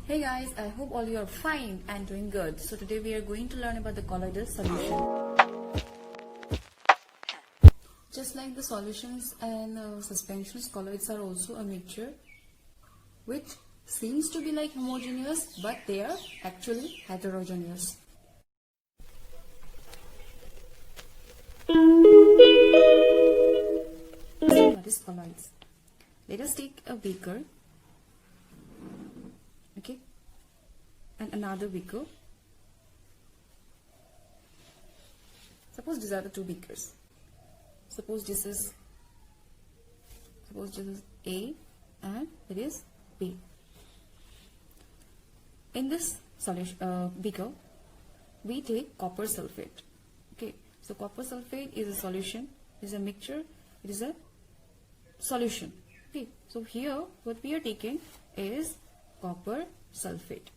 Hey guys, I hope all you are fine and doing good. So today we are going to learn about the colloidal solution. Just like the solutions and suspensions, colloids are also a mixture which seems to be like homogeneous, but they are actually heterogeneous. So what is colloids? Let us take a beaker, okay, and another beaker. Suppose these are the two beakers. Suppose this is A and it is B. In this solution beaker, we take copper sulfate. Okay, so copper sulfate is a solution, is a mixture, it is a solution. Okay, so here what we are taking is copper sulfate.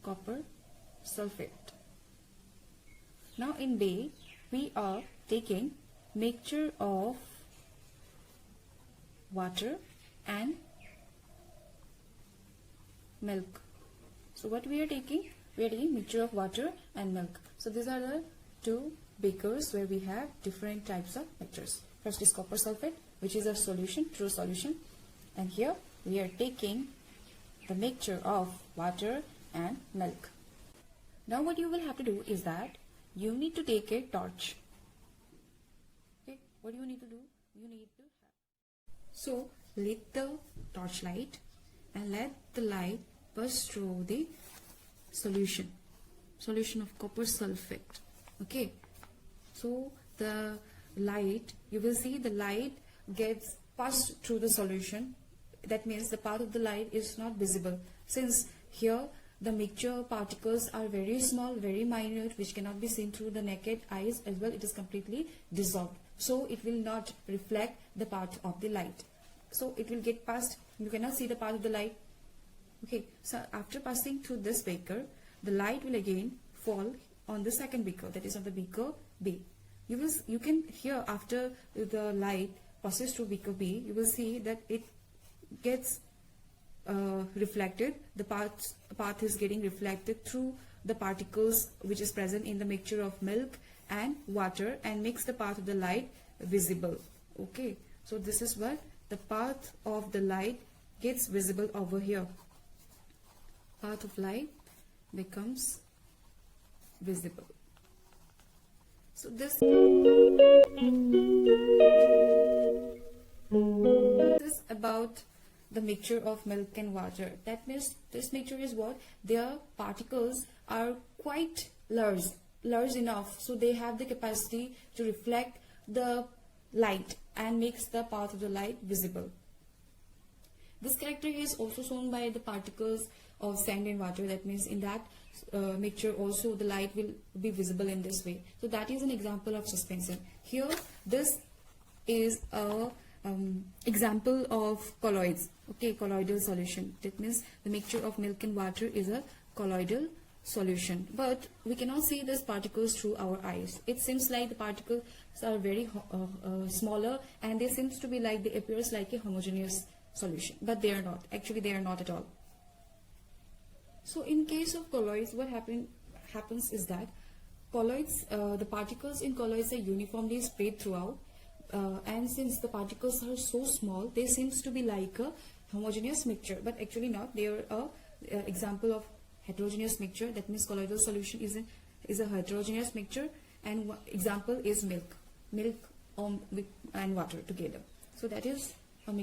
Copper sulfate. Now in B, we are taking mixture of water and milk. So what we are taking? We are taking mixture of water and milk. So these are the two beakers where we have different types of mixtures. First is copper sulfate, which is a solution, true solution. And here we are taking the mixture of water and milk. Now what you will have to do is that you need to take a torch. Okay, what do you need to do? You need to so lit the torchlight and let the light pass through the solution of copper sulfate. Okay, so the light, you will see the light gets passed through the solution. That means the path of the light is not visible, since here the mixture particles are very small, very minute, which cannot be seen through the naked eyes. As well, it is completely dissolved, so it will not reflect the path of the light. So it will get past, you cannot see the path of the light. Okay, so after passing through this beaker, the light will again fall on the second beaker, that is on the beaker B. You can here, after the light passes through beaker B, you will see that it gets reflected. The path is getting reflected through the particles which is present in the mixture of milk and water, and makes the path of the light visible. Okay, so this is what the path of the light gets visible over here. Path of light becomes visible. So this is about the mixture of milk and water. That means this mixture is what? Their particles are quite large enough, so they have the capacity to reflect the light and makes the path of the light visible. This character is also shown by the particles of sand and water. That means in that mixture also the light will be visible in this way. So that is an example of suspension. Here this is a example of colloids. Okay, colloidal solution. That means the mixture of milk and water is a colloidal solution, but we cannot see these particles through our eyes. It seems like the particles are very smaller, and they seems to be like, they appears like a homogeneous solution, but they are not. Actually, they are not at all. So in case of colloids, what happens is that colloids, the particles in colloids are uniformly spread throughout, and since the particles are so small, they seems to be like a homogeneous mixture, but actually not. They are a example of heterogeneous mixture. That means colloidal solution is a heterogeneous mixture, and one example is milk and water together. So that is a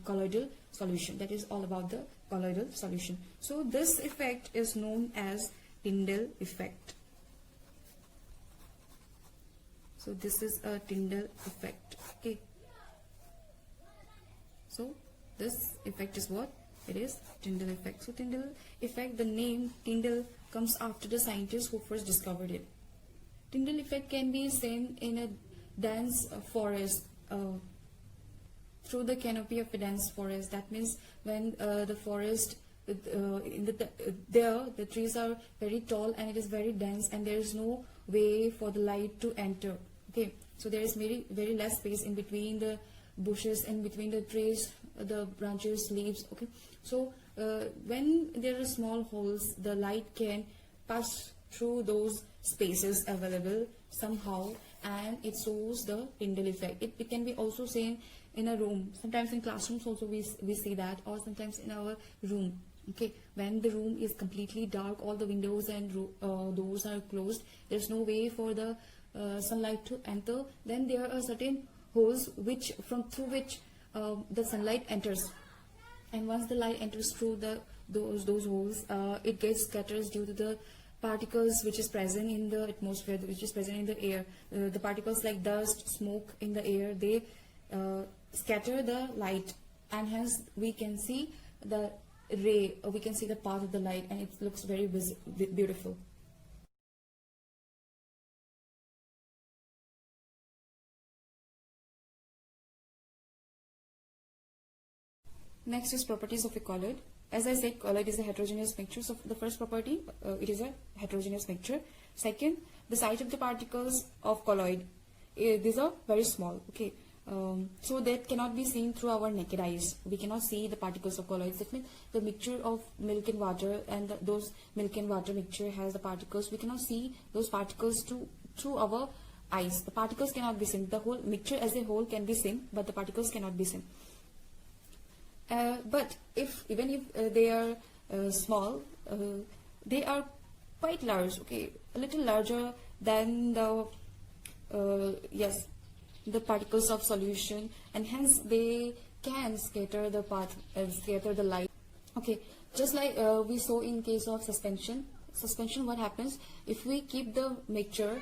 colloidal solution. That is all about the colloidal solution. So this effect is known as Tyndall effect. So this is a Tyndall effect. Okay, so this effect is what? It is Tyndall effect. So Tyndall effect, the name Tyndall comes after the scientist who first discovered it. Tyndall effect can be seen in a dense forest, through the canopy of a dense forest. That means when the forest the trees are very tall and it is very dense, and there is no way for the light to enter. Okay, so there is very less space in between the bushes, in between the trees, the branches, leaves. Okay, so when there are small holes, the light can pass through those spaces available somehow, and it shows the Tyndall effect. It can be also seen in a room. Sometimes in classrooms also we see that, or sometimes in our room. Okay, when the room is completely dark, all the windows and doors are closed, there's no way for the sunlight to enter, then there are certain holes through which the sunlight enters, and once the light enters through those holes, it gets scattered due to the particles which is present in the atmosphere, which is present in the air. The particles like dust, smoke in the air, they scatter the light, and hence we can see the ray, or we can see the path of the light, and it looks very beautiful. Next is properties of a colloid. As I said, colloid is a heterogeneous mixture. So the first property, it is a heterogeneous mixture. Second, the size of the particles of colloid, these are very small. Okay, so that cannot be seen through our naked eyes. We cannot see the particles of colloids. That means the mixture of milk and water, and those milk and water mixture has the particles. We cannot see those particles through our eyes. The particles cannot be seen. The whole mixture as a whole can be seen, but the particles cannot be seen. But even if they are small, they are quite large. Okay, a little larger than the the particles of solution, and hence they can scatter the path, scatter the light. Okay, just like we saw in case of suspension. Suspension, what happens if we keep the mixture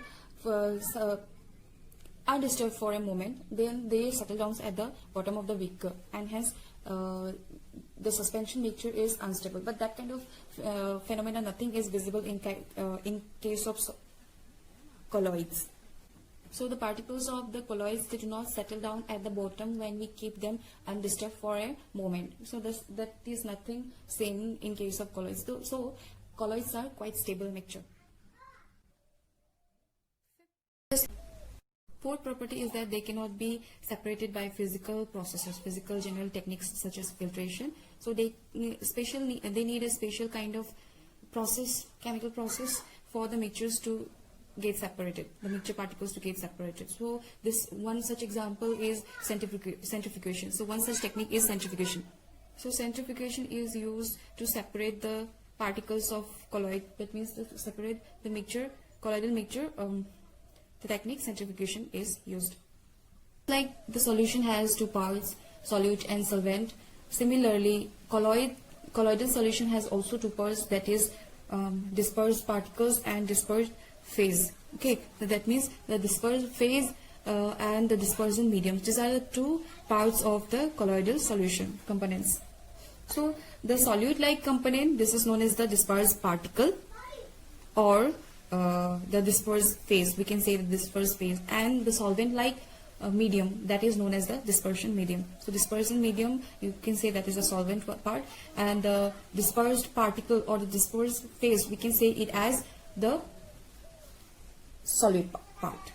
undisturbed for a moment, then they settle down at the bottom of the beaker, and hence the suspension mixture is unstable. But that kind of phenomena, nothing is visible in case of colloids. So the particles of the colloids, they do not settle down at the bottom when we keep them undisturbed for a moment. So that is nothing same in case of colloids. So colloids are quite stable mixture. Fourth property is that they cannot be separated by physical processes, physical general techniques such as filtration. So they need a special kind of process, chemical process, for the mixtures to get separated, the mixture particles to get separated. So this one such example is centrifugation. So one such technique is centrifugation. So centrifugation is used to separate the particles of colloid. That means to separate the mixture, colloidal mixture. The technique centrifugation is used. Like the solution has two parts, solute and solvent. Similarly, colloidal solution has also two parts, that is dispersed particles and dispersed phase. Okay, so that means the dispersed phase and the dispersion medium. These are the two parts of the colloidal solution components. So the solute-like component, this is known as the dispersed particle, or the dispersed phase, we can say the dispersed phase, and the solvent-like medium, that is known as the dispersion medium. So dispersion medium, you can say that is the solvent part, and the dispersed particle or the dispersed phase, we can say it as the solute part.